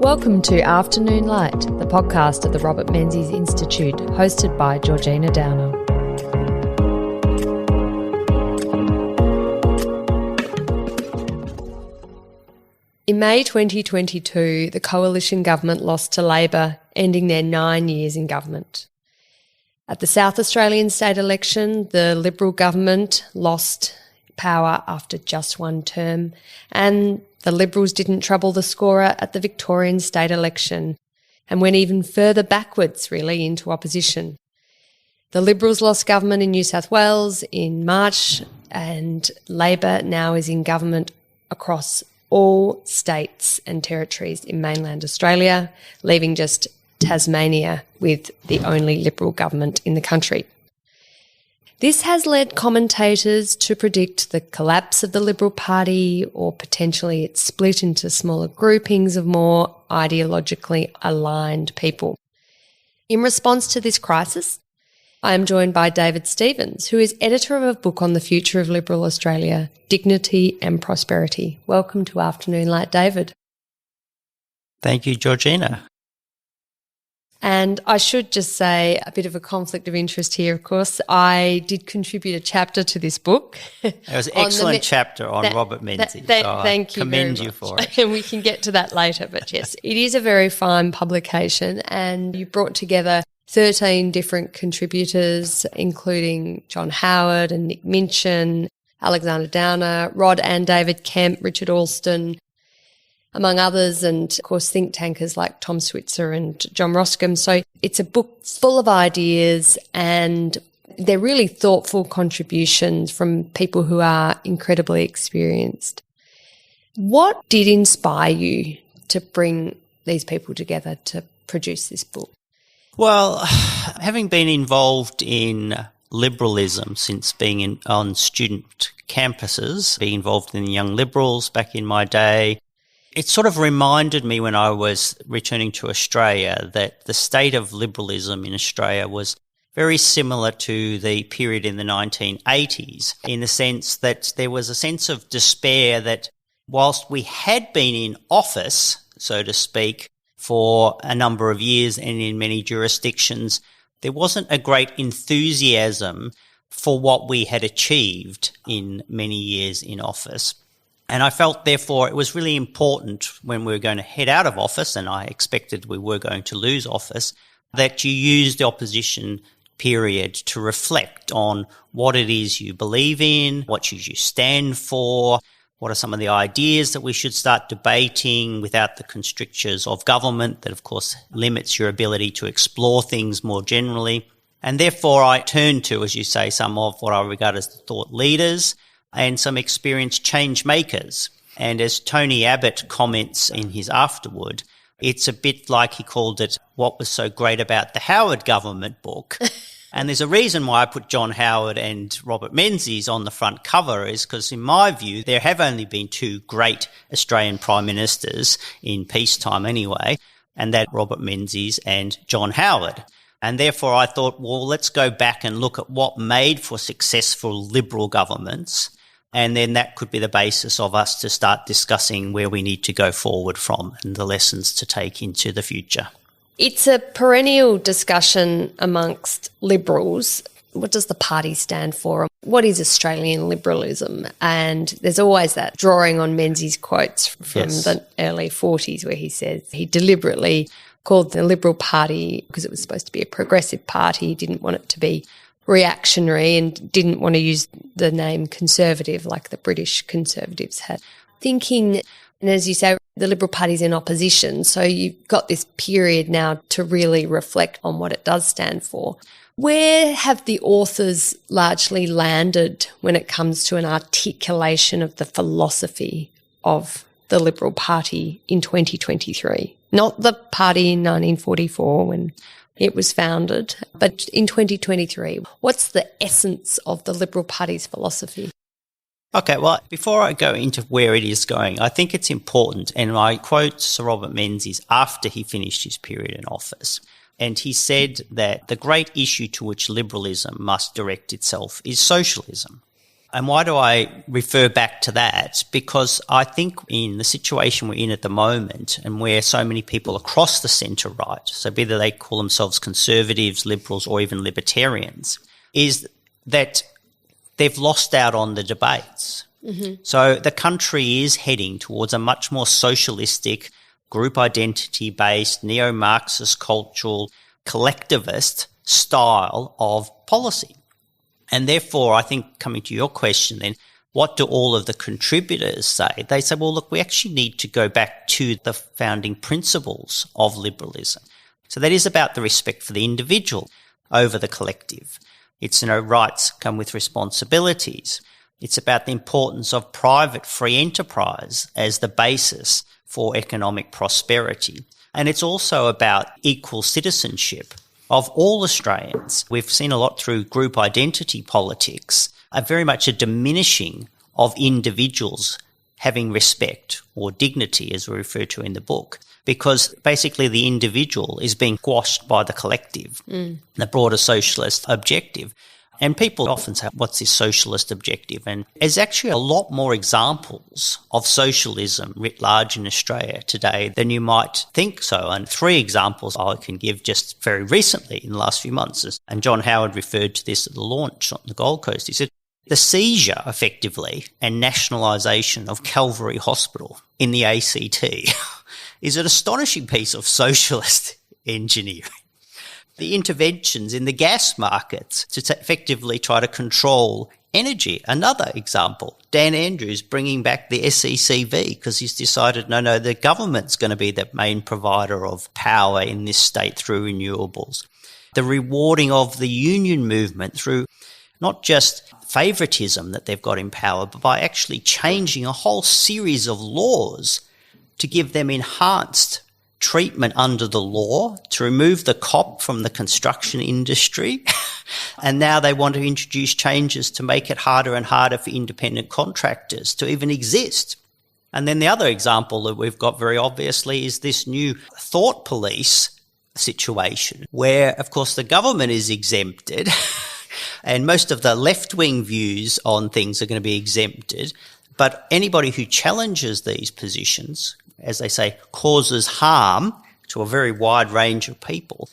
Welcome to Afternoon Light, the podcast of the Robert Menzies Institute, hosted by Georgina Downer. In May 2022, the coalition government lost to Labor, ending their 9 years in government. At the South Australian state election, the Liberal government lost power after just one term, and the Liberals didn't trouble the scorer at the Victorian state election and went even further backwards, really, into opposition. The Liberals lost government in New South Wales in March, and Labor now is in government across all states and territories in mainland Australia, leaving just Tasmania with the only Liberal government in the country. This has led commentators to predict the collapse of the Liberal Party or potentially its split into smaller groupings of more ideologically aligned people. In response to this crisis, I am joined by David Stevens, who is editor of a book on the future of Liberal Australia, Dignity and Prosperity. Welcome to Afternoon Light, David. Thank you, Georgina. And I should just say a bit of a conflict of interest here, of course. I did contribute a chapter to this book. It was an excellent chapter on Robert Menzies. Thank you commend very you much. for it. And we can get to that later. But yes, it is a very fine publication, and you brought together 13 different contributors, including John Howard and Nick Minchin, Alexander Downer, Rod and David Kemp, Richard Alston, among others, and of course think tankers like Tom Switzer and John Roscombe. So it's a book full of ideas, and they're really thoughtful contributions from people who are incredibly experienced. What did inspire you to bring these people together to produce this book? Well, having been involved in liberalism since being on student campuses, being involved in the Young Liberals back in my day, it sort of reminded me when I was returning to Australia that the state of liberalism in Australia was very similar to the period in the 1980s, in the sense that there was a sense of despair that whilst we had been in office, so to speak, for a number of years and in many jurisdictions, there wasn't a great enthusiasm for what we had achieved in many years in office. And I felt, therefore, it was really important when we were going to head out of office, and I expected we were going to lose office, that you use the opposition period to reflect on what it is you believe in, what should you stand for, what are some of the ideas that we should start debating without the constrictures of government that, of course, limits your ability to explore things more generally. And therefore, I turned to, as you say, some of what I regard as the thought leaders and some experienced change makers. And as Tony Abbott comments in his afterword, it's a bit like he called it what was so great about the Howard government book. And there's a reason why I put John Howard and Robert Menzies on the front cover, is because in my view, there have only been two great Australian prime ministers in peacetime anyway, and that Robert Menzies and John Howard. And therefore I thought, well, let's go back and look at what made for successful Liberal governments. And then that could be the basis of us to start discussing where we need to go forward from and the lessons to take into the future. It's a perennial discussion amongst Liberals. What does the party stand for? What is Australian liberalism? And there's always that drawing on Menzies quotes from the early 40s where he says he deliberately called the Liberal Party, because it was supposed to be a progressive party, didn't want it to be reactionary and didn't want to use the name conservative like the British Conservatives had. Thinking, and as you say, the Liberal Party's in opposition, so you've got this period now to really reflect on what it does stand for. Where have the authors largely landed when it comes to an articulation of the philosophy of the Liberal Party in 2023? Not the party in 1944 when it was founded, but in 2023. What's the essence of the Liberal Party's philosophy? Okay, well, before I go into where it is going, I think it's important, and I quote Sir Robert Menzies after he finished his period in office, and he said that the great issue to which liberalism must direct itself is socialism. And why do I refer back to that? Because I think in the situation we're in at the moment, and where so many people across the centre-right, so whether they call themselves conservatives, liberals, or even libertarians, is that they've lost out on the debates. Mm-hmm. So the country is heading towards a much more socialistic, group identity-based, neo-Marxist, cultural, collectivist style of policy. And therefore, I think, coming to your question then, what do all of the contributors say? They say, well, look, we actually need to go back to the founding principles of liberalism. So that is about the respect for the individual over the collective. It's, rights come with responsibilities. It's about the importance of private free enterprise as the basis for economic prosperity. And it's also about equal citizenship of all Australians. We've seen a lot through group identity politics, very much a diminishing of individuals having respect or dignity, as we refer to in the book, because basically the individual is being squashed by the collective, the broader socialist objective. And people often say, what's this socialist objective? And there's actually a lot more examples of socialism writ large in Australia today than you might think so. And 3 examples I can give just very recently in the last few months. And John Howard referred to this at the launch on the Gold Coast. He said, the seizure, effectively, and nationalisation of Calvary Hospital in the ACT is an astonishing piece of socialist engineering. The interventions in the gas markets to effectively try to control energy. Another example, Dan Andrews bringing back the SECV because he's decided, no, the government's going to be the main provider of power in this state through renewables. The rewarding of the union movement through not just favouritism that they've got in power, but by actually changing a whole series of laws to give them enhanced treatment under the law, to remove the cop from the construction industry. And now they want to introduce changes to make it harder and harder for independent contractors to even exist. And then the other example that we've got very obviously is this new thought police situation where, of course, the government is exempted and most of the left-wing views on things are going to be exempted. But anybody who challenges these positions, as they say, causes harm to a very wide range of people,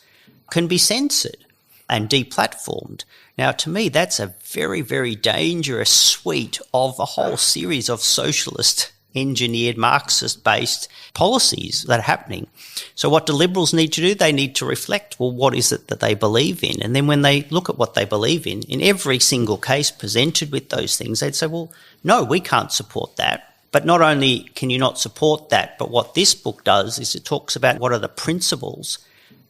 can be censored and deplatformed. Now, to me, that's a very, very dangerous suite of a whole series of socialist engineered Marxist-based policies that are happening. So what do Liberals need to do? They need to reflect, well, what is it that they believe in? And then when they look at what they believe in every single case presented with those things, they'd say, well, no, we can't support that. But not only can you not support that, but what this book does is it talks about what are the principles,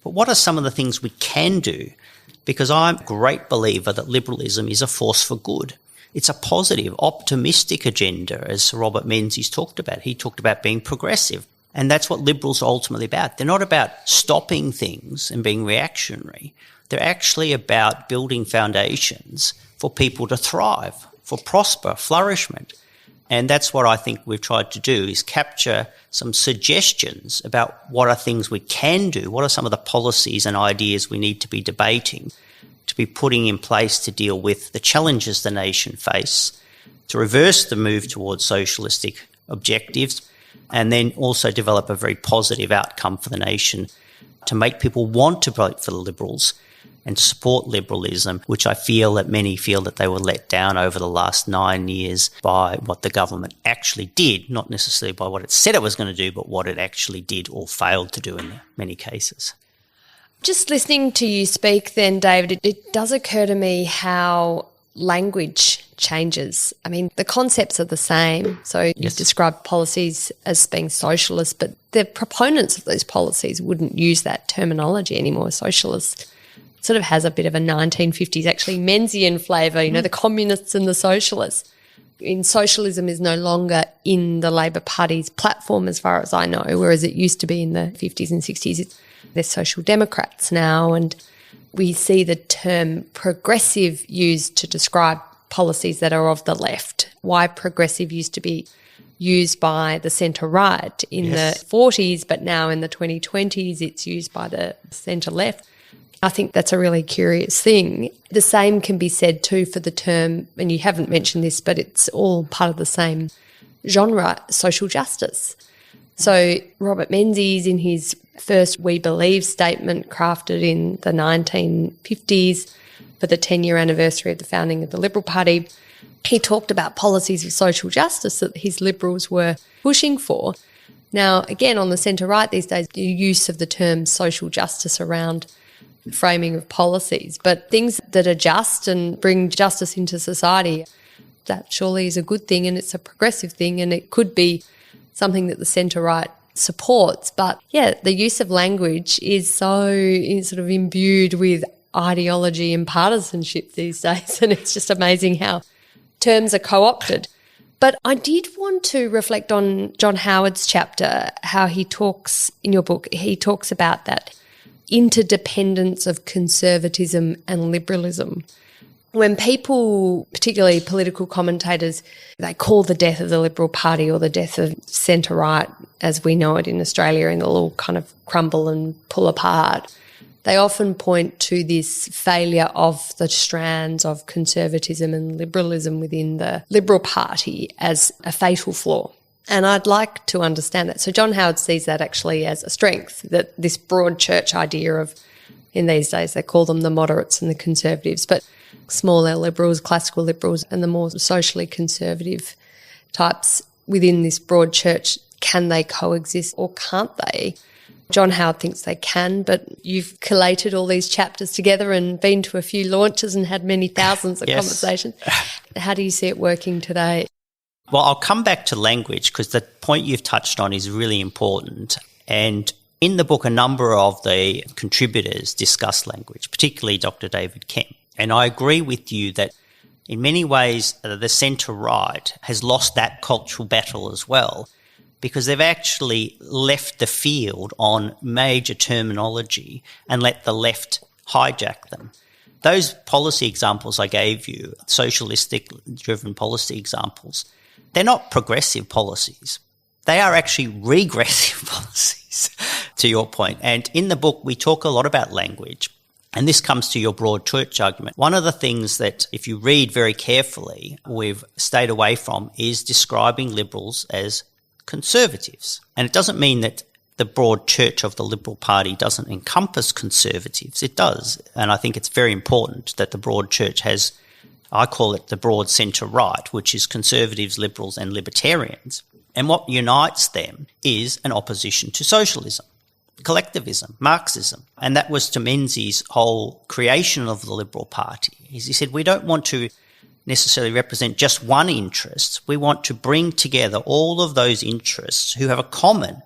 but what are some of the things we can do? Because I'm a great believer that liberalism is a force for good. It's a positive, optimistic agenda, as Sir Robert Menzies talked about. He talked about being progressive. And that's what liberals are ultimately about. They're not about stopping things and being reactionary. They're actually about building foundations for people to thrive, for prosper, flourishment. And that's what I think we've tried to do, is capture some suggestions about what are things we can do, what are some of the policies and ideas we need to be debating, to be putting in place to deal with the challenges the nation face, to reverse the move towards socialistic objectives, and then also develop a very positive outcome for the nation to make people want to vote for the Liberals and support liberalism, which I feel that many feel that they were let down over the last 9 years by what the government actually did, not necessarily by what it said it was going to do, but what it actually did or failed to do in many cases. Just listening to you speak then, David, it does occur to me how language changes. I mean, the concepts are the same. So you've described policies as being socialist, but the proponents of those policies wouldn't use that terminology anymore. Socialist sort of has a bit of a 1950s, actually Menzian flavour, the communists and the socialists. In socialism is no longer in the Labor Party's platform as far as I know, whereas it used to be in the 50s and 60s. They're social democrats now, and we see the term progressive used to describe policies that are of the left. Why progressive used to be used by the centre-right in the 40s, but now in the 2020s it's used by the centre-left. I think that's a really curious thing. The same can be said too for the term, and you haven't mentioned this, but it's all part of the same genre, social justice. So Robert Menzies, in his first We Believe statement crafted in the 1950s for the 10-year anniversary of the founding of the Liberal Party, he talked about policies of social justice that his Liberals were pushing for. Now, again, on the centre-right these days, the use of the term social justice around framing of policies, but things that are just and bring justice into society, that surely is a good thing and it's a progressive thing, and it could be something that the centre-right supports. But yeah, the use of language is so sort of imbued with ideology and partisanship these days, and it's just amazing how terms are co-opted. But I did want to reflect on John Howard's chapter, how he talks, in your book, he talks about that interdependence of conservatism and liberalism. When people, particularly political commentators, they call the death of the Liberal Party or the death of centre-right as we know it in Australia, and it'll all kind of crumble and pull apart, they often point to this failure of the strands of conservatism and liberalism within the Liberal Party as a fatal flaw. And I'd like to understand that. So John Howard sees that actually as a strength, that this broad church idea of, in these days they call them the moderates and the conservatives, but small L liberals, classical liberals, and the more socially conservative types within this broad church, can they coexist or can't they? John Howard thinks they can, but you've collated all these chapters together and been to a few launches and had many thousands of conversations. How do you see it working today? Well, I'll come back to language because the point you've touched on is really important. And in the book, a number of the contributors discuss language, particularly Dr. David Kemp. And I agree with you that in many ways the centre-right has lost that cultural battle as well, because they've actually left the field on major terminology and let the left hijack them. Those policy examples I gave you, socialistic-driven policy examples, they're not progressive policies. They are actually regressive policies, to your point. And in the book, we talk a lot about language. And this comes to your broad church argument. One of the things that, if you read very carefully, we've stayed away from is describing Liberals as conservatives. And it doesn't mean that the broad church of the Liberal Party doesn't encompass conservatives. It does. And I think it's very important that the broad church has, I call it the broad centre-right, which is conservatives, liberals and libertarians. And what unites them is an opposition to socialism, collectivism, Marxism. And that was to Menzies' whole creation of the Liberal Party. He said, we don't want to necessarily represent just one interest. We want to bring together all of those interests who have a common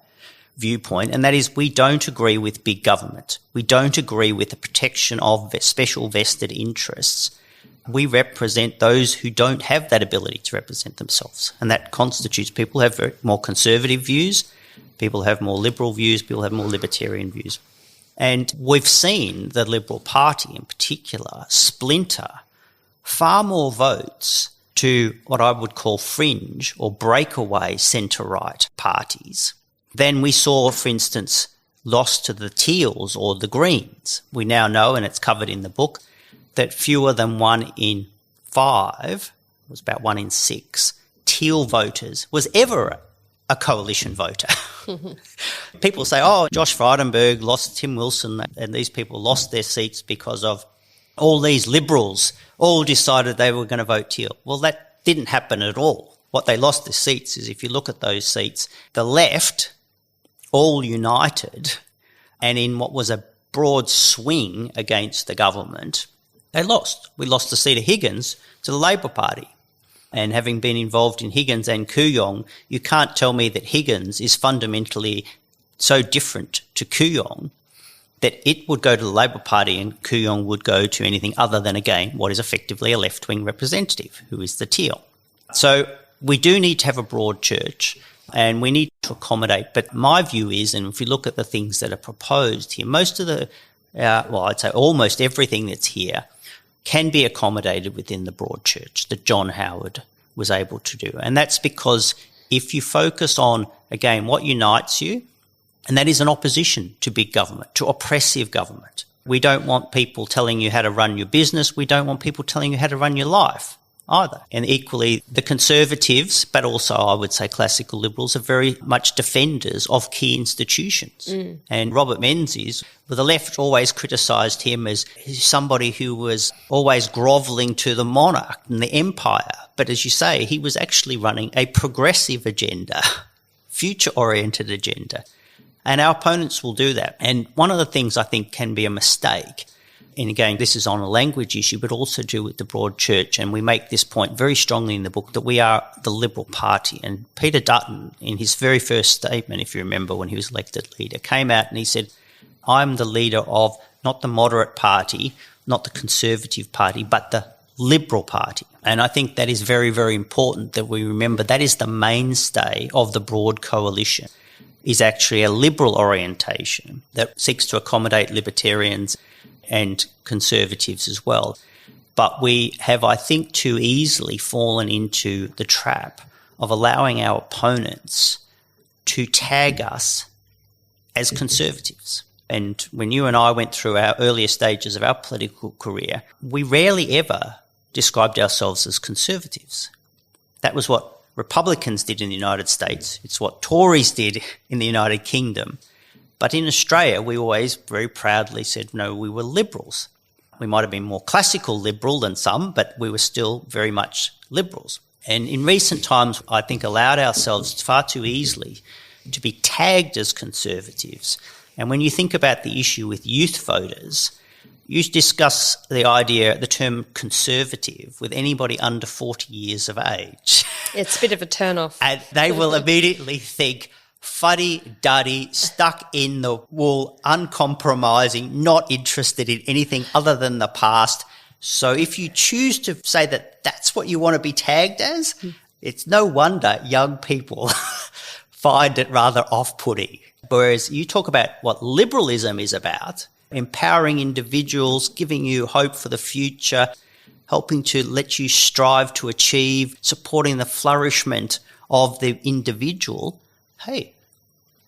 viewpoint, and that is we don't agree with big government. We don't agree with the protection of special vested interests. We represent those who don't have that ability to represent themselves. And that constitutes people who have more conservative views, people have more liberal views, people have more libertarian views. And we've seen the Liberal Party in particular splinter far more votes to what I would call fringe or breakaway centre-right parties than we saw, for instance, lost to the Teals or the Greens. We now know, and it's covered in the book, that fewer than 1 in 5, it was about 1 in 6, Teal voters was ever a coalition voter. People say, oh, Josh Frydenberg lost Tim Wilson and these people lost their seats because of all these Liberals all decided they were going to vote Teal. Well, that didn't happen at all. What they lost the seats is, if you look at those seats, the left all united, and in what was a broad swing against the government, they lost. We lost the seat of Higgins to the Labor Party. And having been involved in Higgins and Kooyong, you can't tell me that Higgins is fundamentally so different to Kooyong that it would go to the Labor Party and Kooyong would go to anything other than, again, what is effectively a left-wing representative, who is the Teal. So we do need to have a broad church and we need to accommodate. But my view is, and if you look at the things that are proposed here, most of the, I'd say almost everything that's here can be accommodated within the broad church that John Howard was able to do. And that's because if you focus on, again, what unites you, and that is an opposition to big government, to oppressive government, We don't want people telling you how to run your business. We don't want people telling you how to run your life either. And equally, the Conservatives, but also I would say classical Liberals, are very much defenders of key institutions. And Robert Menzies, the left always criticised him as somebody who was always grovelling to the monarch and the empire. But as you say, he was actually running a progressive agenda, future-oriented agenda. And our opponents will do that. And one of the things I think can be a mistake, and again, this is on a language issue, but also to do with the broad church, and we make this point very strongly in the book, that we are the Liberal Party. And Peter Dutton, in his very first statement, if you remember, when he was elected leader, came out and he said, I'm the leader of not the moderate party, not the Conservative Party, but the Liberal Party. And I think that is very, very important that we remember that is the mainstay of the broad coalition, is actually a liberal orientation that seeks to accommodate libertarians and conservatives as well. But we have, I think, too easily fallen into the trap of allowing our opponents to tag us as conservatives. And when you and I went through our earlier stages of our political career, we rarely ever described ourselves as conservatives. That was what Republicans did in the United States. It's what Tories did in the United Kingdom. But in Australia, we always very proudly said, no, we were Liberals. We might have been more classical Liberal than some, but we were still very much Liberals. And in recent times, I think allowed ourselves far too easily to be tagged as conservatives. And when you think about the issue with youth voters, you discuss the term conservative with anybody under 40 years of age. It's a bit of a turn-off. And they will immediately think fuddy-duddy, stuck in the wool, uncompromising, not interested in anything other than the past. So if you choose to say that that's what you want to be tagged as, it's no wonder young people find it rather off-putting. Whereas you talk about what liberalism is about, empowering individuals, giving you hope for the future, helping to let you strive to achieve, supporting the flourishment of the individual. Hey,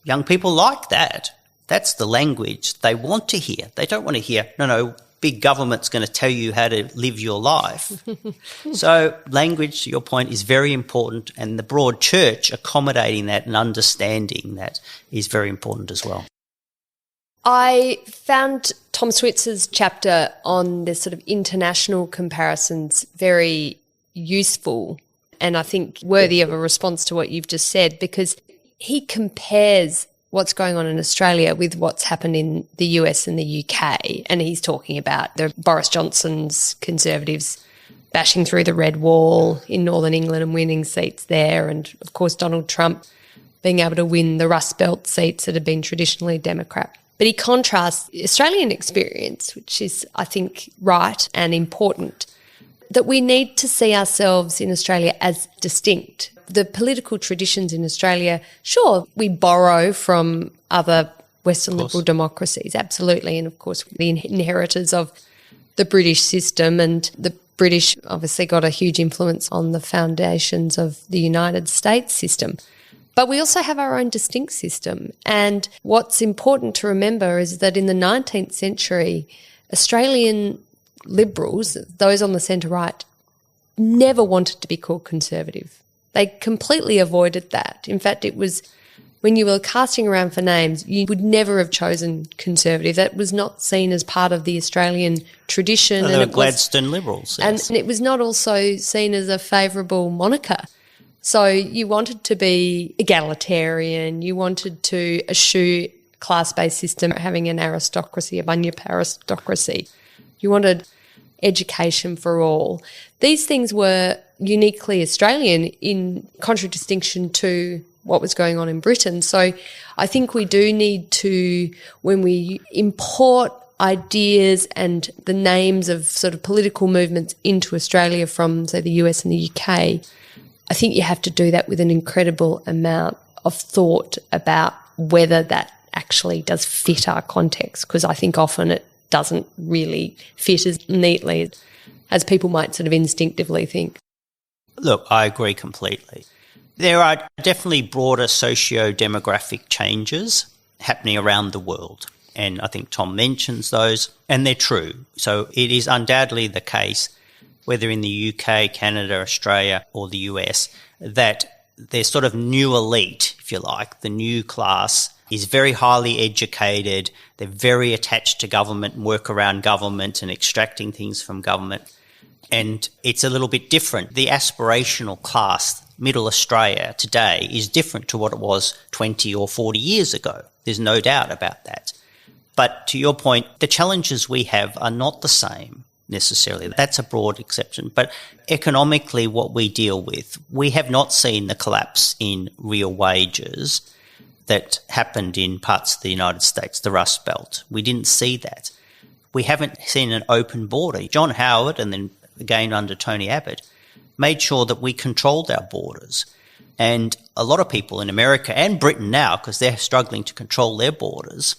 young people like that. That's the language they want to hear. They don't want to hear, no, big government's going to tell you how to live your life. So language, to your point, is very important, and the broad church accommodating that and understanding that is very important as well. I found Tom Switzer's chapter on the sort of international comparisons very useful and I think worthy of a response to what you've just said, because he compares what's going on in Australia with what's happened in the US and the UK. And he's talking about the Boris Johnson's Conservatives bashing through the red wall in Northern England and winning seats there. And, of course, Donald Trump being able to win the Rust Belt seats that have been traditionally Democrat. But he contrasts the Australian experience, which is, I think, right and important, that we need to see ourselves in Australia as distinct. The political traditions in Australia, sure, we borrow from other Western liberal democracies, absolutely. And, of course, the inheritors of the British system, and the British obviously got a huge influence on the foundations of the United States system. But we also have our own distinct system. And what's important to remember is that in the 19th century, Australian Liberals, those on the centre-right, never wanted to be called conservative. They completely avoided that. In fact, it was when you were casting around for names, you would never have chosen conservative. That was not seen as part of the Australian tradition. They were Gladstone Liberals. Yes. And it was not also seen as a favourable moniker. So you wanted to be egalitarian, you wanted to eschew class-based system, having an aristocracy, a bunyip aristocracy. You wanted education for all. These things were uniquely Australian in contradistinction to what was going on in Britain. So I think we do need to, when we import ideas and the names of sort of political movements into Australia from, say, the US and the UK, I think you have to do that with an incredible amount of thought about whether that actually does fit our context, because I think often it doesn't really fit as neatly as people might sort of instinctively think. Look, I agree completely. There are definitely broader socio-demographic changes happening around the world. And I think Tom mentions those, and they're true. So it is undoubtedly the case, whether in the UK, Canada, Australia, or the US, that there's sort of new elite, if you like, the new class is very highly educated. They're very attached to government and work around government and extracting things from government. And it's a little bit different. The aspirational class, middle Australia today, is different to what it was 20 or 40 years ago. There's no doubt about that. But to your point, the challenges we have are not the same necessarily. That's a broad exception. But economically, what we deal with, we have not seen the collapse in real wages that happened in parts of the United States, the Rust Belt. We didn't see that. We haven't seen an open border. John Howard, and then again under Tony Abbott, made sure that we controlled our borders. And a lot of people in America and Britain now, because they're struggling to control their borders,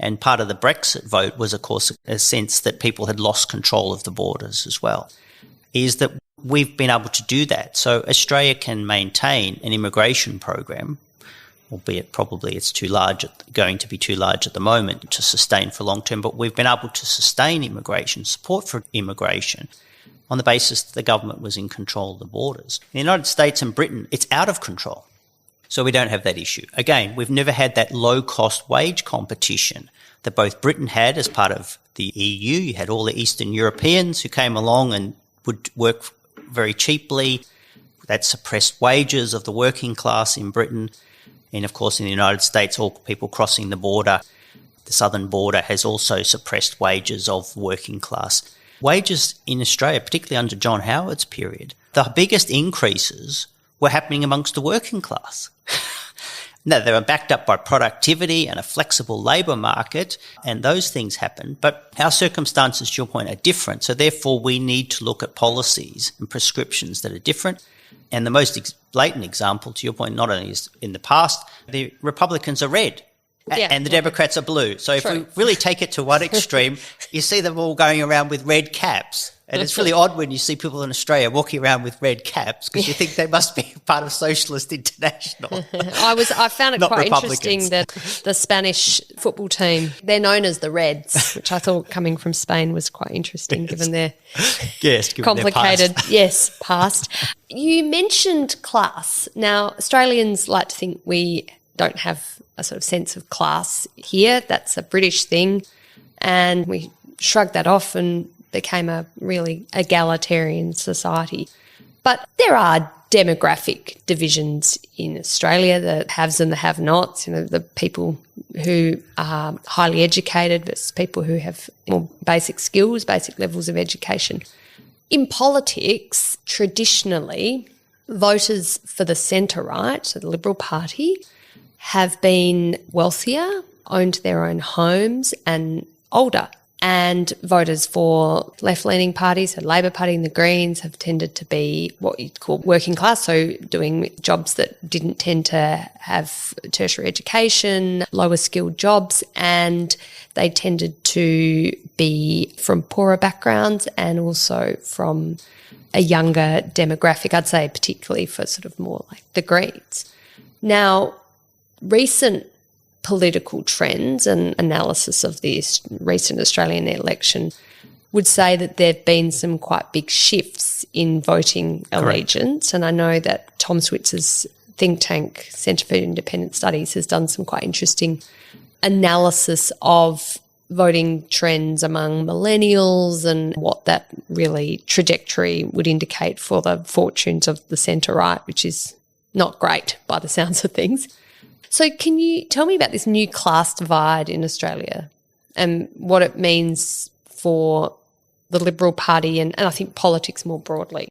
and part of the Brexit vote was, of course, a sense that people had lost control of the borders as well, is that we've been able to do that. So Australia can maintain an immigration program, albeit probably it's going to be too large at the moment to sustain for long term, but we've been able to sustain immigration, support for immigration, on the basis that the government was in control of the borders. In the United States and Britain, it's out of control. So we don't have that issue. Again, we've never had that low-cost wage competition that both Britain had as part of the EU. You had all the Eastern Europeans who came along and would work very cheaply. That suppressed wages of the working class in Britain. And, of course, in the United States, all people crossing the border, the southern border, has also suppressed wages of working class. Wages in Australia, particularly under John Howard's period, the biggest increases were happening amongst the working class. Now, they were backed up by productivity and a flexible labour market, and those things happened. But our circumstances, to your point, are different. So therefore, we need to look at policies and prescriptions that are different. And the most blatant example, to your point, not only is in the past, the Republicans are red. And the Democrats are blue. So if we really take it to one extreme, you see them all going around with red caps. And it's really odd when you see people in Australia walking around with red caps because you think they must be part of Socialist International. I found it quite interesting that the Spanish football team, they're known as the Reds, which I thought coming from Spain was quite interesting given their complicated past. You mentioned class. Now, Australians like to think we don't have a sort of sense of class here. That's a British thing. And we shrugged that off and became a really egalitarian society. But there are demographic divisions in Australia, the haves and the have-nots, the people who are highly educated versus people who have more basic skills, basic levels of education. In politics, traditionally, voters for the centre-right, so the Liberal Party, have been wealthier, owned their own homes and older. And voters for left-leaning parties, so Labor Party and the Greens, have tended to be what you'd call working class, so doing jobs that didn't tend to have tertiary education, lower skilled jobs, and they tended to be from poorer backgrounds and also from a younger demographic, I'd say particularly for sort of more like the Greens. Now, recent political trends and analysis of the recent Australian election would say that there have been some quite big shifts in voting allegiance. And I know that Tom Switzer's think tank, Centre for Independent Studies, has done some quite interesting analysis of voting trends among millennials and what that really trajectory would indicate for the fortunes of the centre-right, which is not great by the sounds of things. So can you tell me about this new class divide in Australia and what it means for the Liberal Party and I think politics more broadly?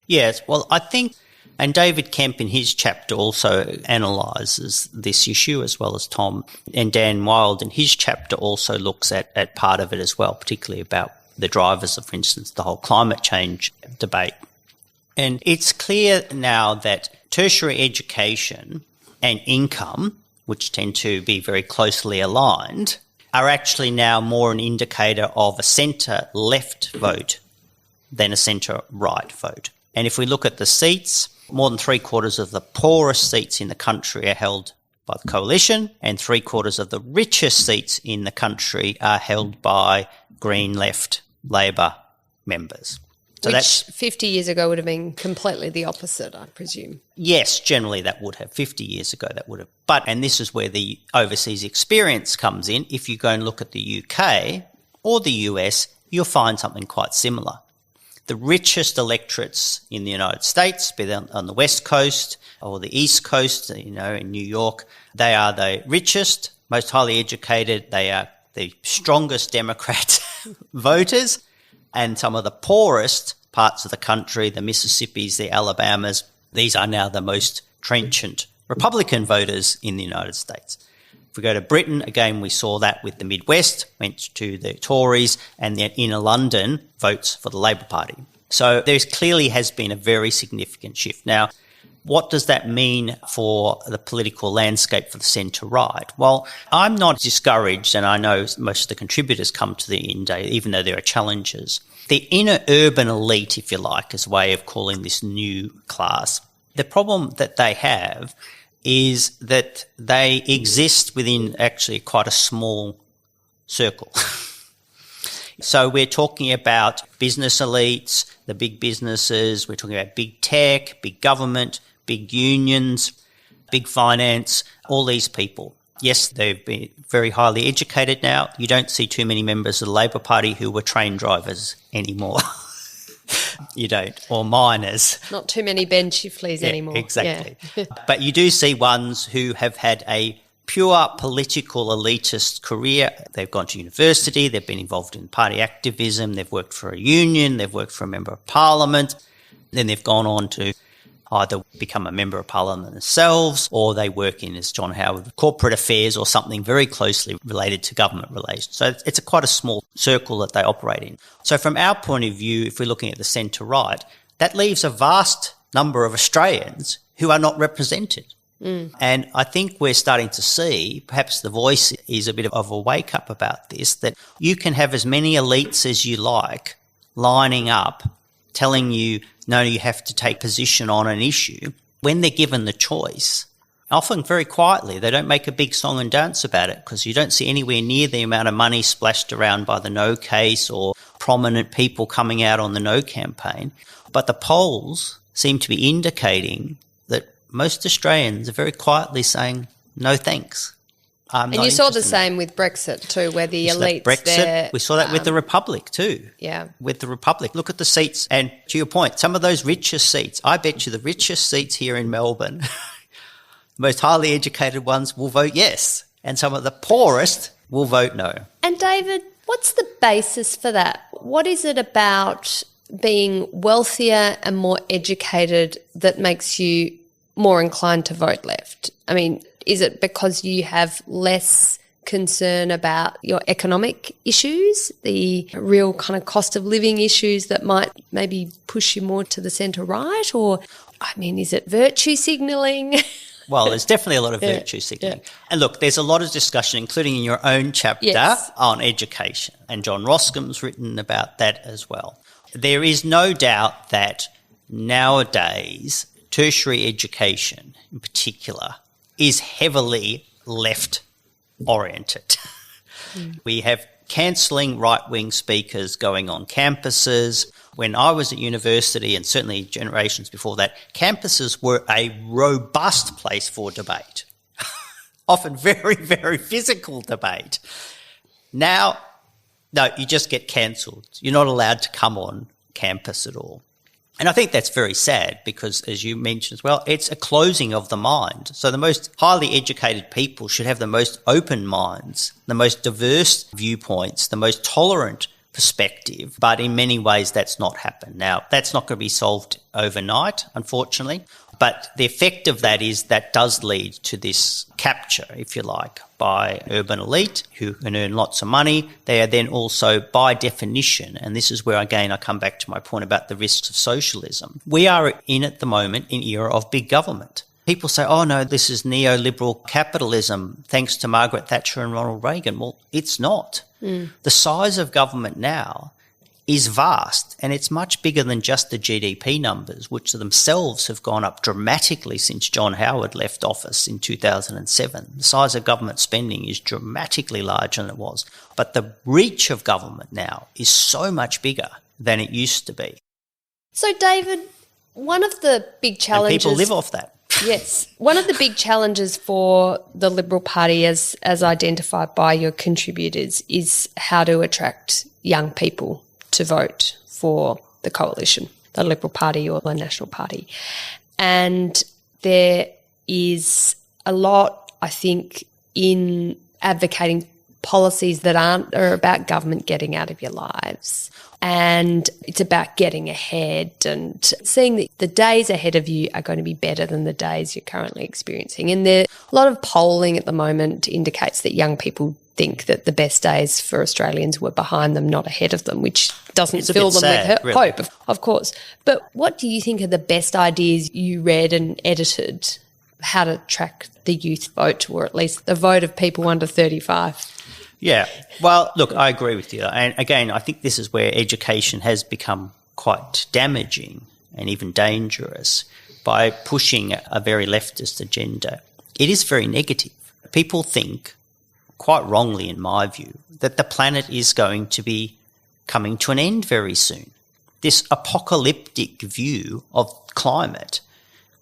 Yes, well, I think, and David Kemp in his chapter also analyses this issue as well as Tom, and Dan Wilde in his chapter also looks at part of it as well, particularly about the drivers of, for instance, the whole climate change debate. And it's clear now that tertiary education and income, which tend to be very closely aligned, are actually now more an indicator of a centre-left vote than a centre-right vote. And if we look at the seats, more than 3/4 of the poorest seats in the country are held by the coalition, and 3/4 of the richest seats in the country are held by Green left Labor members. So which 50 years ago would have been completely the opposite, I presume. Yes, generally that would have. 50 years ago that would have. But, and this is where the overseas experience comes in, if you go and look at the UK or the US, you'll find something quite similar. The richest electorates in the United States, be they on the West Coast or the East Coast, in New York, they are the richest, most highly educated, they are the strongest Democrat voters, and some of the poorest parts of the country, the Mississippis, the Alabamas, these are now the most trenchant Republican voters in the United States. If we go to Britain, again, we saw that with the Midwest, went to the Tories, and the inner London votes for the Labor Party. So there clearly has been a very significant shift. Now, what does that mean for the political landscape for the centre-right? Well, I'm not discouraged, and I know most of the contributors come to the end, even though there are challenges. The inner urban elite, if you like, is a way of calling this new class. The problem that they have is that they exist within actually quite a small circle. So we're talking about business elites, the big businesses, we're talking about big tech, big government, big unions, big finance, all these people. Yes, they've been very highly educated now. You don't see too many members of the Labor Party who were train drivers anymore. You don't, or miners. Not too many Ben Chifleys anymore. Exactly. Yeah. But you do see ones who have had a pure political elitist career. They've gone to university, they've been involved in party activism, they've worked for a union, they've worked for a member of parliament, then they've gone on to either become a member of parliament themselves, or they work in, as John Howard, corporate affairs or something very closely related to government relations. So it's quite a small circle that they operate in. So from our point of view, if we're looking at the centre-right, that leaves a vast number of Australians who are not represented. And I think we're starting to see, perhaps the Voice is a bit of a wake-up about this, that you can have as many elites as you like lining up, telling you, no, you have to take position on an issue. When they're given the choice, often very quietly, they don't make a big song and dance about it because you don't see anywhere near the amount of money splashed around by the No case or prominent people coming out on the No campaign. But the polls seem to be indicating that most Australians are very quietly saying, no thanks. And you saw the same with Brexit too, where the elites Brexit, we saw that with the Republic too. Yeah. With the Republic. Look at the seats. And to your point, some of those richest seats, I bet you the richest seats here in Melbourne, the most highly educated ones will vote yes. And some of the poorest will vote no. And David, what's the basis for that? What is it about being wealthier and more educated that makes you more inclined to vote left? I mean, is it because you have less concern about your economic issues, the real kind of cost of living issues that might maybe push you more to the centre-right? Or, I mean, is it virtue signalling? Well, there's definitely a lot of virtue signalling. Yeah. And look, there's a lot of discussion, including in your own chapter, on education. And John Roscombe's written about that as well. There is no doubt that nowadays tertiary education in particular is heavily left-oriented. We have cancelling right-wing speakers going on campuses. When I was at university, and certainly generations before that, campuses were a robust place for debate, often very, very physical debate. Now, no, you just get cancelled. You're not allowed to come on campus at all. And I think that's very sad because, as you mentioned as well, it's a closing of the mind. So the most highly educated people should have the most open minds, the most diverse viewpoints, the most tolerant perspective. But in many ways, that's not happened. Now, that's not going to be solved overnight, unfortunately. But the effect of that is that does lead to this capture, if you like, by urban elite who can earn lots of money. They are then also, by definition, and this is where, again, I come back to my point about the risks of socialism. We are in, at the moment, an era of big government. People say, oh, no, this is neoliberal capitalism thanks to Margaret Thatcher and Ronald Reagan. Well, it's not. The size of government now is vast, and it's much bigger than just the GDP numbers, which themselves have gone up dramatically since John Howard left office in 2007. The size of government spending is dramatically larger than it was. But the reach of government now is so much bigger than it used to be. So, David, one of the big challenges... And people live off that. Yes. One of the big challenges for the Liberal Party, as identified by your contributors, is how to attract young people to vote for the coalition, the Liberal Party or the National Party. And there is a lot, I think, in advocating policies that are about government getting out of your lives. And it's about getting ahead and seeing that the days ahead of you are going to be better than the days you're currently experiencing. And a lot of polling at the moment indicates that young people think that the best days for Australians were behind them, not ahead of them, which doesn't fill them with hope, of course. But what do you think are the best ideas you read and edited how to track the youth vote, or at least the vote of people under 35? Yeah. Well, look, I agree with you. And again, I think this is where education has become quite damaging and even dangerous by pushing a very leftist agenda. It is very negative. People think, quite wrongly in my view, that the planet is going to be coming to an end very soon. This apocalyptic view of climate,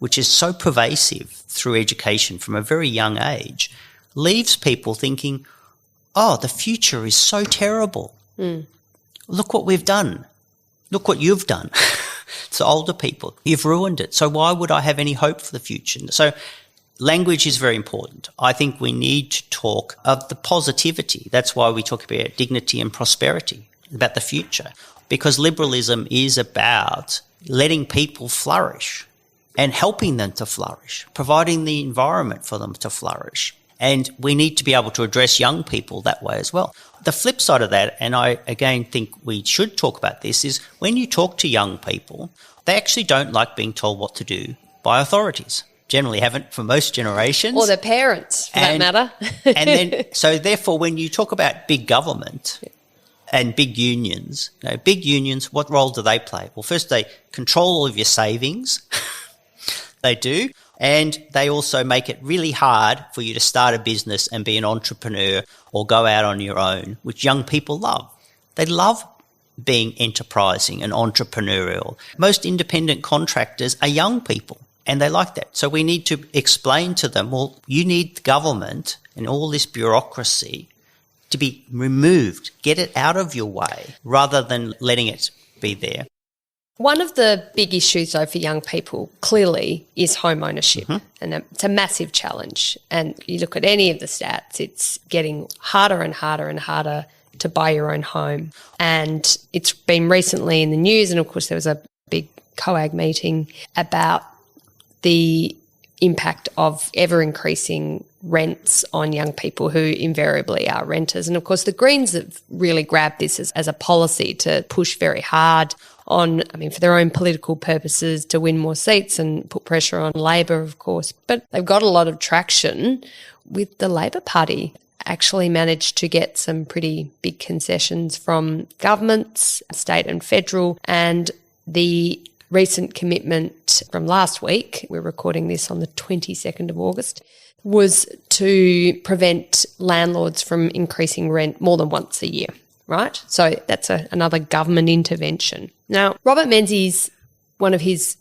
which is so pervasive through education from a very young age, leaves people thinking, oh, the future is so terrible. Look what we've done. Look what you've done. To older people, you've ruined it. So why would I have any hope for the future? So language is very important. I think we need to talk of the positivity. That's why we talk about dignity and prosperity, about the future, because liberalism is about letting people flourish and helping them to flourish, providing the environment for them to flourish. And we need to be able to address young people that way as well. The flip side of that, and I again think we should talk about this, is when you talk to young people, they actually don't like being told what to do by authorities. Generally haven't for most generations. Or their parents, for that matter. And then, so therefore, when you talk about big government and big unions, what role do they play? Well, first they control all of your savings. They do. And they also make it really hard for you to start a business and be an entrepreneur or go out on your own, which young people love. They love being enterprising and entrepreneurial. Most independent contractors are young people, and they like that. So we need to explain to them, well, you need government and all this bureaucracy to be removed. Get it out of your way rather than letting it be there. One of the big issues, though, for young people clearly is home ownership, and it's a massive challenge. And you look at any of the stats, it's getting harder and harder and harder to buy your own home. And it's been recently in the news, and of course there was a big COAG meeting about the impact of ever-increasing rents on young people who invariably are renters. And of course the Greens have really grabbed this as a policy to push very hard on, for their own political purposes, to win more seats and put pressure on Labor, of course. But they've got a lot of traction with the Labor Party. Actually managed to get some pretty big concessions from governments, state and federal, and the recent commitment from last week, we're recording this on the 22nd of August, was to prevent landlords from increasing rent more than once a year, right? So that's another government intervention. Now, Robert Menzies, one of his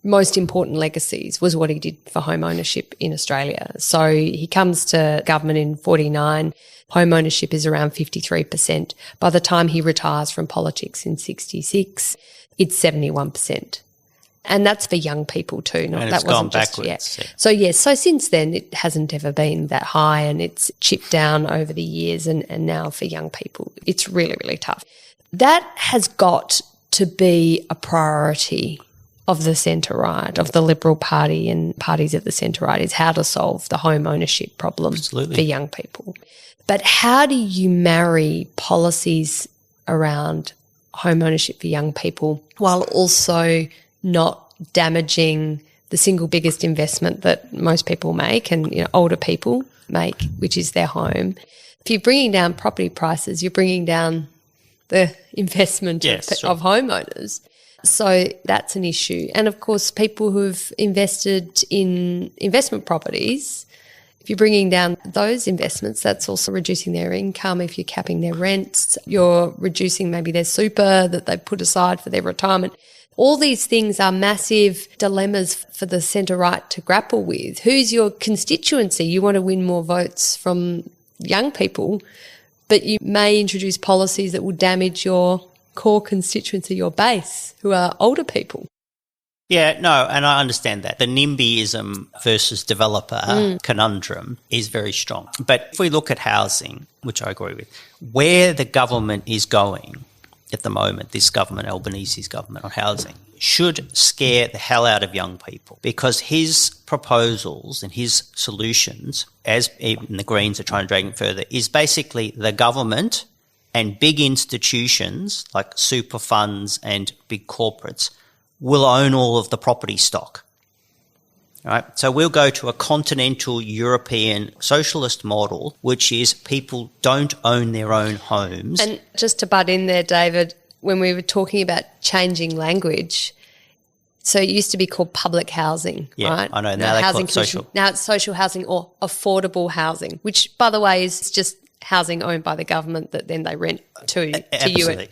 most important legacies was what he did for home ownership in Australia. So he comes to government in 49. Home ownership is around 53%. By the time he retires from politics in 66, it's 71%. And that's for young people too. And that it's wasn't gone just backwards. yet. So yes, so since then it hasn't ever been that high, and it's chipped down over the years, and now for young people it's really, really tough. That has got to be a priority of the centre-right, of the Liberal Party and parties of the centre-right, is how to solve the home ownership problem for young people. But how do you marry policies around home ownership for young people while also not damaging the single biggest investment that most people make and older people make, which is their home? If you're bringing down property prices, you're bringing down the investment of homeowners. So that's an issue. And, of course, people who've invested in investment properties, if you're bringing down those investments, that's also reducing their income. If you're capping their rents, you're reducing maybe their super that they've put aside for their retirement. All these things are massive dilemmas for the centre-right to grapple with. Who's your constituency? You want to win more votes from young people, but you may introduce policies that will damage your core constituency, your base, who are older people. Yeah, no, and I understand that. The NIMBYism versus developer conundrum is very strong. But if we look at housing, which I agree with, where the government is going at the moment, this government, Albanese's government on housing, should scare the hell out of young people, because his proposals and his solutions, as even the Greens are trying to drag him further, is basically the government and big institutions like super funds and big corporates will own all of the property stock. Right? So we'll go to a continental European socialist model, which is people don't own their own homes. And just to butt in there, David, when we were talking about changing language, so it used to be called public housing, right? I know. Now they call it social. Now it's social housing or affordable housing, which, by the way, is just housing owned by the government that then they rent to you at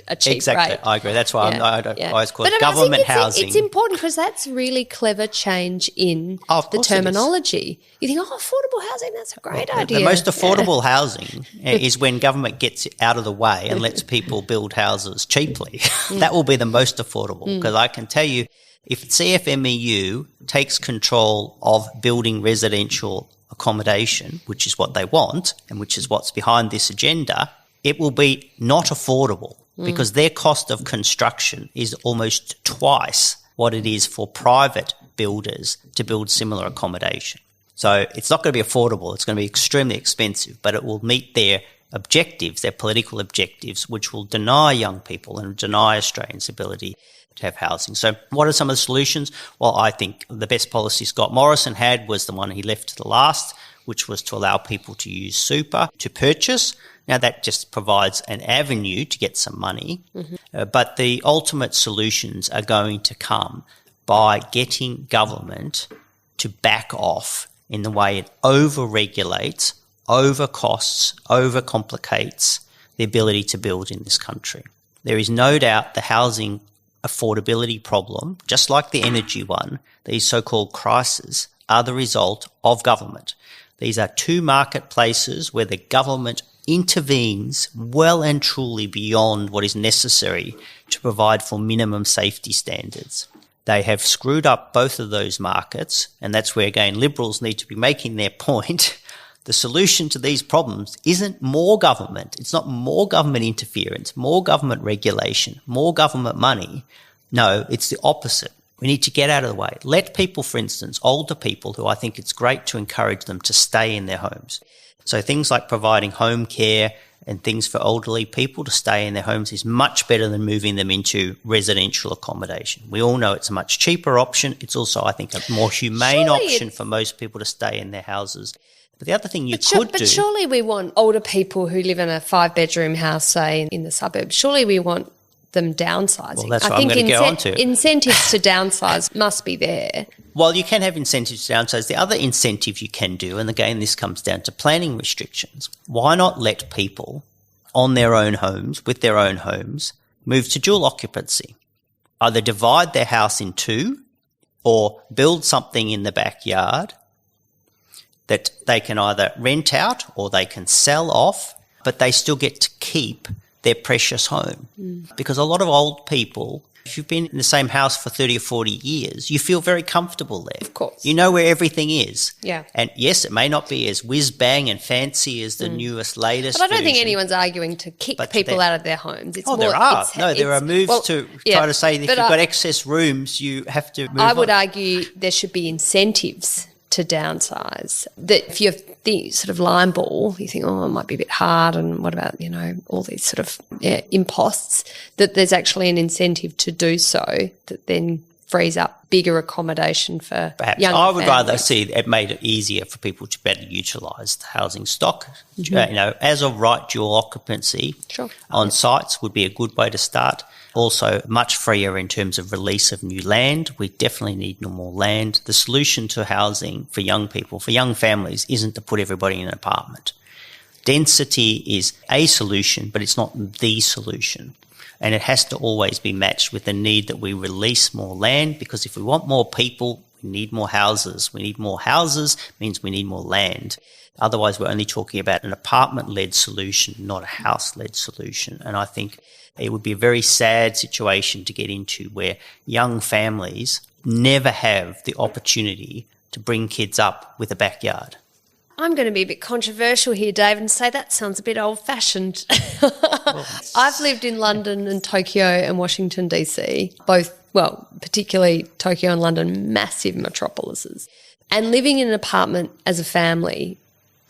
a cheap rate. I agree. That's why I always call it government housing. It's important because that's really clever change in the terminology. You think, affordable housing, that's a great idea. The most affordable housing is when government gets out of the way and lets people build houses cheaply. That will be the most affordable, because I can tell you, if CFMEU takes control of building residential accommodation, which is what they want and which is what's behind this agenda, it will be not affordable because their cost of construction is almost twice what it is for private builders to build similar accommodation. So it's not going to be affordable. It's going to be extremely expensive, but it will meet their objectives, their political objectives, which will deny young people and deny Australians' ability to have housing. So what are some of the solutions? Well, I think the best policy Scott Morrison had was the one he left to the last, which was to allow people to use super to purchase. Now, that just provides an avenue to get some money, but the ultimate solutions are going to come by getting government to back off in the way it over-regulates, over-costs, over-complicates the ability to build in this country. There is no doubt the housing affordability problem, just like the energy one, these so-called crises, are the result of government. These are two marketplaces where the government intervenes well and truly beyond what is necessary to provide for minimum safety standards. They have screwed up both of those markets, and that's where, again, Liberals need to be making their point. The solution to these problems isn't more government. It's not more government interference, more government regulation, more government money. No, it's the opposite. We need to get out of the way. Let people, for instance, older people who I think it's great to encourage them to stay in their homes. So things like providing home care and things for elderly people to stay in their homes is much better than moving them into residential accommodation. We all know it's a much cheaper option. It's also, I think, a more humane option for most people to stay in their houses. But the other thing you could do... But surely we want older people who live in a 5-bedroom house, say, in the suburbs, surely we want them downsizing. Well, that's what I'm going to get onto. Incentives to downsize must be there. Well, you can have incentives to downsize. The other incentive you can do, and again, this comes down to planning restrictions. Why not let people on their own homes, with their own homes, move to dual occupancy? Either divide their house in two or build something in the backyard that they can either rent out or they can sell off, but they still get to keep their precious home. Because a lot of old people, if you've been in the same house for 30 or 40 years, you feel very comfortable there. Of course. You know where everything is. Yeah. And yes, it may not be as whiz-bang and fancy as the newest, latest But I don't think version. anyone's arguing to kick people out of their homes. It's there are. There are moves to try to say that if you've got excess rooms, you have to move I would argue there should be incentives to downsize. That if you're the sort of line ball, you think, it might be a bit hard, and what about, all these sort of imposts, that there's actually an incentive to do so that then frees up bigger accommodation for Perhaps younger I would families. rather see it made it easier for people to better utilise the housing stock. As of right dual occupancy on sites would be a good way to start. Also, much freer in terms of release of new land. We definitely need no more land. The solution to housing for young people, for young families, isn't to put everybody in an apartment. Density is a solution, but it's not the solution. And it has to always be matched with the need that we release more land, because if we want more people, we need more houses. We need more houses means we need more land. Otherwise, we're only talking about an apartment-led solution, not a house-led solution. And I think it would be a very sad situation to get into where young families never have the opportunity to bring kids up with a backyard. I'm going to be a bit controversial here, Dave, and say that sounds a bit old-fashioned. I've lived in London and Tokyo and Washington, D.C., particularly Tokyo and London, massive metropolises. And living in an apartment as a family,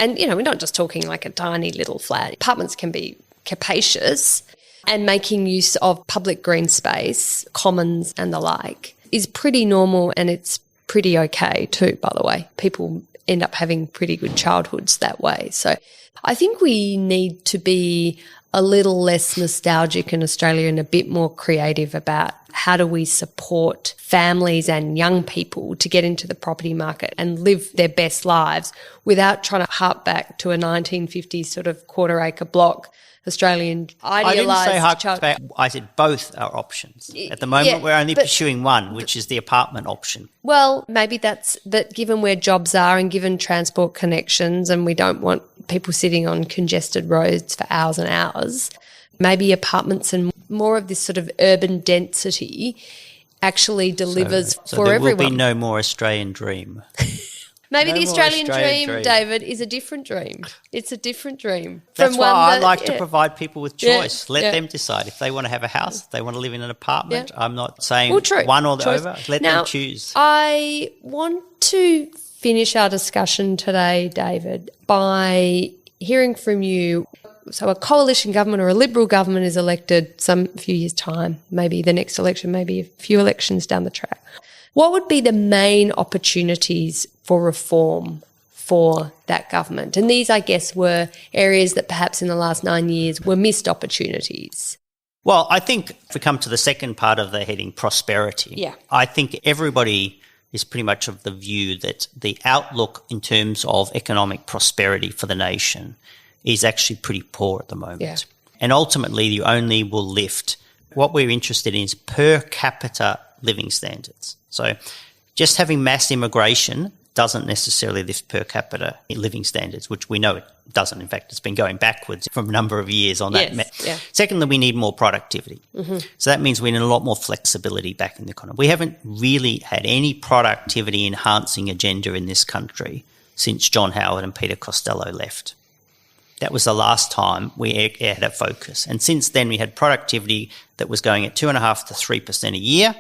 and, we're not just talking like a tiny little flat. Apartments can be capacious, and making use of public green space, commons and the like, is pretty normal, and it's pretty okay too, by the way. People end up having pretty good childhoods that way. So I think we need to be a little less nostalgic in Australia and a bit more creative about how do we support families and young people to get into the property market and live their best lives without trying to harp back to a 1950s sort of quarter-acre block Australian idealised. I didn't say hark back. I said both are options. At the moment, we're only pursuing one, which is the apartment option. Well, maybe that's that given where jobs are and given transport connections, and we don't want people sitting on congested roads for hours and hours, maybe apartments and more of this sort of urban density actually delivers for everyone. There will be no more Australian dream. Maybe the Australian dream, David, is a different dream. It's a different dream. That's why I like to provide people with choice. Let them decide if they want to have a house, if they want to live in an apartment. I'm not saying one or the other. Let them choose. I want to finish our discussion today, David, by hearing from you. So a coalition government or a Liberal government is elected few years' time, maybe the next election, maybe a few elections down the track. What would be the main opportunities for reform for that government? And these, I guess, were areas that perhaps in the last 9 years were missed opportunities. Well, I think if we come to the second part of the heading, prosperity, I think everybody is pretty much of the view that the outlook in terms of economic prosperity for the nation is actually pretty poor at the moment. Yeah. And ultimately, you only will lift. What we're interested in is per capita living standards. So just having mass immigration doesn't necessarily lift per capita living standards, which we know it doesn't. In fact, it's been going backwards for a number of years on that. Secondly, we need more productivity. So that means we need a lot more flexibility back in the economy. We haven't really had any productivity enhancing agenda in this country since John Howard and Peter Costello left. That was the last time we had a focus. And since then, we had productivity that was going at 2.5% to 3% a year.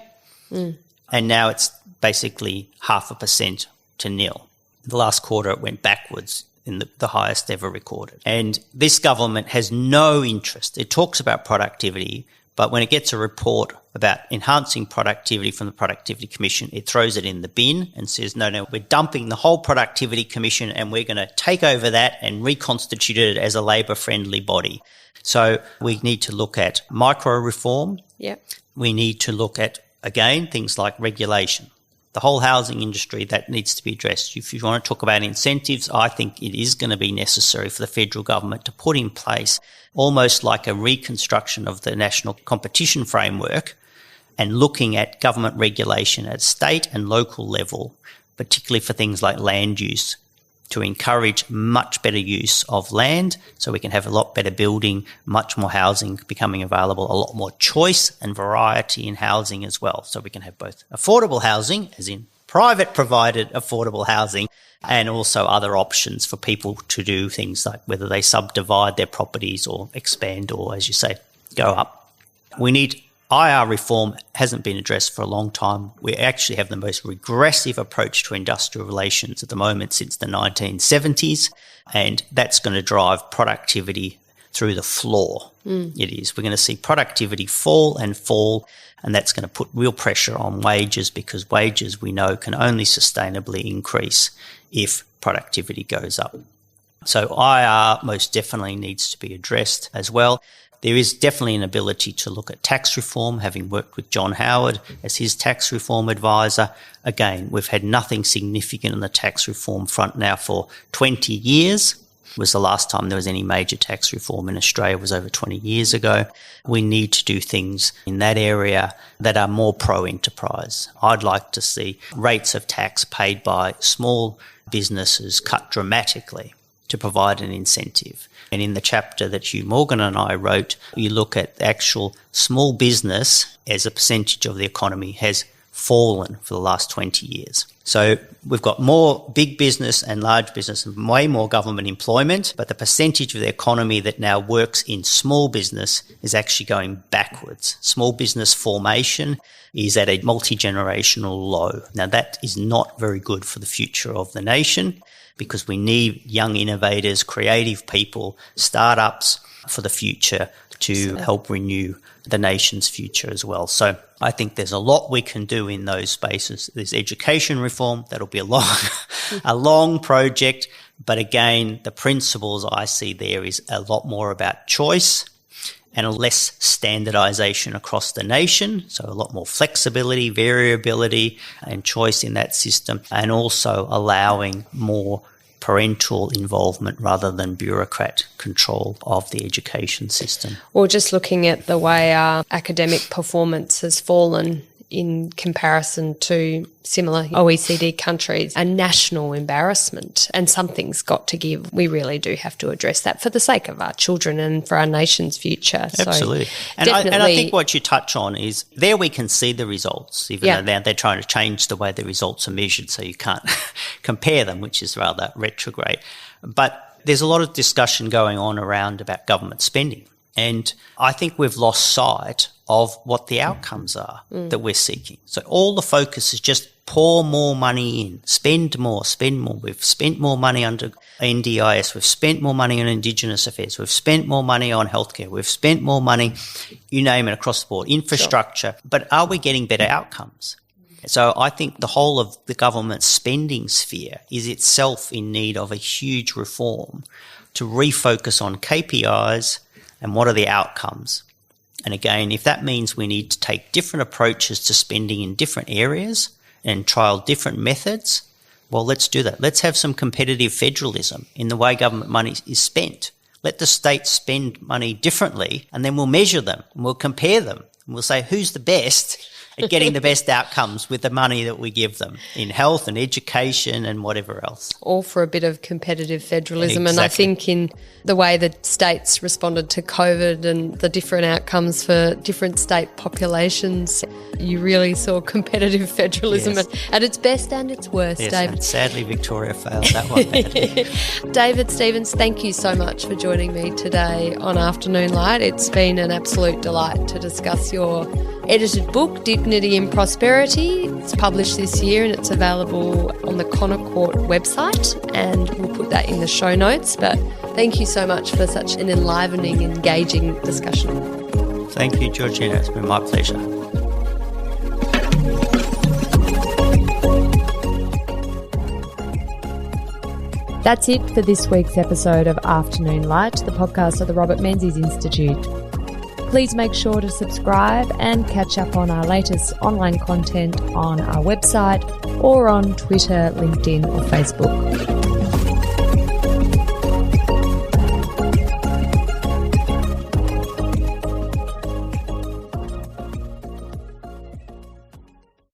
And now it's basically 0.5% to nil. The last quarter, it went backwards in the highest ever recorded. And this government has no interest. It talks about productivity, but when it gets a report about enhancing productivity from the Productivity Commission, it throws it in the bin and says, no, we're dumping the whole Productivity Commission and we're going to take over that and reconstitute it as a Labor-friendly body. So we need to look at micro-reform. We need to look at, again, things like regulation. The whole housing industry, that needs to be addressed. If you want to talk about incentives, I think it is going to be necessary for the federal government to put in place almost like a reconstruction of the national competition framework and looking at government regulation at state and local level, particularly for things like land use, to encourage much better use of land so we can have a lot better building, much more housing becoming available, a lot more choice and variety in housing as well. So we can have both affordable housing, as in private provided affordable housing, and also other options for people to do things like whether they subdivide their properties or expand or, as you say, go up. We need IR reform hasn't been addressed for a long time. We actually have the most regressive approach to industrial relations at the moment since the 1970s, and that's going to drive productivity through the floor. It is. We're going to see productivity fall, and that's going to put real pressure on wages, because wages, we know, can only sustainably increase if productivity goes up. So IR most definitely needs to be addressed as well. There is definitely an ability to look at tax reform, having worked with John Howard as his tax reform advisor. Again, we've had nothing significant on the tax reform front now for 20 years. Was the last time there was any major tax reform in Australia was over 20 years ago. We need to do things in that area that are more pro-enterprise. I'd like to see rates of tax paid by small businesses cut dramatically to provide an incentive. And in the chapter that Hugh Morgan and I wrote, you look at the actual small business as a percentage of the economy has fallen for the last 20 years. So we've got more big business and large business and way more government employment, but the percentage of the economy that now works in small business is actually going backwards. Small business formation is at a multi-generational low. Now that is not very good for the future of the nation, because we need young innovators, creative people, startups for the future to help renew the nation's future as well. So I think there's a lot we can do in those spaces. There's education reform. That'll be a long project. But again, the principles I see there is a lot more about choice and a less standardization across the nation. So a lot more flexibility, variability and choice in that system, and also allowing more parental involvement rather than bureaucrat control of the education system. Or just looking at the way our academic performance has fallen in comparison to similar OECD countries, a national embarrassment, and something's got to give. We really do have to address that for the sake of our children and for our nation's future. Absolutely. So and I think what you touch on is there we can see the results, even though they're trying to change the way the results are measured, so you can't compare them, which is rather retrograde. But there's a lot of discussion going on around about government spending. And I think we've lost sight of what the outcomes are that we're seeking. So all the focus is just pour more money in, spend more. We've spent more money under NDIS. We've spent more money on Indigenous affairs. We've spent more money on healthcare. We've spent more money, you name it, across the board, infrastructure. Sure. But are we getting better outcomes? So I think the whole of the government spending sphere is itself in need of a huge reform to refocus on KPIs and what are the outcomes. And again, if that means we need to take different approaches to spending in different areas and trial different methods, well, let's do that. Let's have some competitive federalism in the way government money is spent. Let the states spend money differently, and then we'll measure them and we'll compare them and we'll say who's the best at getting the best outcomes with the money that we give them in health and education and whatever else. All for a bit of competitive federalism. Exactly. And I think in the way that states responded to COVID and the different outcomes for different state populations, you really saw competitive federalism at its best and its worst, yes, David. And sadly, Victoria failed that one. David Stevens, thank you so much for joining me today on Afternoon Light. It's been an absolute delight to discuss your edited book, Dignity in Prosperity. It's published this year and it's available on the Connor Court website, and we'll put that in the show notes. But thank you so much for such an enlivening, engaging discussion. Thank you, Georgina. It's been my pleasure. That's it for this week's episode of Afternoon Light, the podcast of the Robert Menzies Institute. Please make sure to subscribe and catch up on our latest online content on our website or on Twitter, LinkedIn or Facebook.